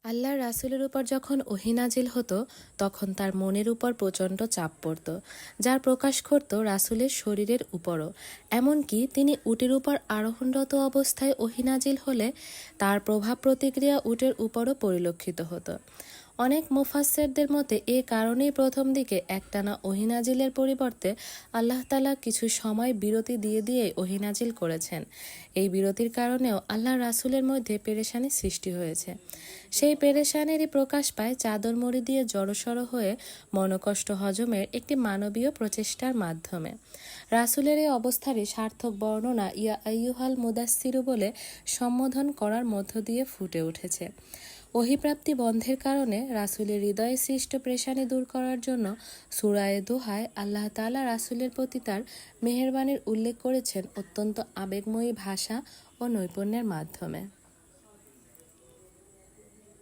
আল্লাহর রাসূলের উপর যখন ওহী নাজিল হতো তখন তার মনের উপর প্রচণ্ড চাপ পড়ত, যার প্রকাশ ঘটত রাসূলের শরীরের উপরও। এমনকি তিনি উটের উপর আরোহণরত অবস্থায় ওহী নাজিল হলে তার প্রভাব প্রতিক্রিয়া উটের উপরও পরিলক্ষিত হতো। অনেক মুফাসসিরদের মতে এ কারণেই প্রথম দিকে একটানা ওহী নাজিলের পরিবর্তে আল্লাহ তাআলা কিছু সময় বিরতি দিয়ে দিয়ে ওহী নাজিল করেছেন। এই বিরতির কারণেও আল্লাহ রাসূলের মধ্যে পেরেশানি সৃষ্টি হয়েছে। সেই পেরেশানিরই প্রকাশ পায় চাদর মুড়ি দিয়ে জড়সড় হয়ে মনোকষ্ট হজমের একটি মানবীয় প্রচেষ্টার মাধ্যমে। রাসূলের এই অবস্থারই সার্থক বর্ণনা ইয়া আইয়ুহাল মুদাসসিরু বলে সম্বোধন করার মধ্য দিয়ে ফুটে উঠেছে। ওহীপ্রাপ্তি বন্ধের কারণে রাসূলের হৃদয়ে সৃষ্ট পেরেশানি দূর করার জন্য সূরা দোহায় আল্লাহ তাআলা রাসূলের প্রতি তার মেহেরবানির উল্লেখ করেছেন অত্যন্ত আবেগময়ী ভাষা ও নৈপুণ্যের মাধ্যমে।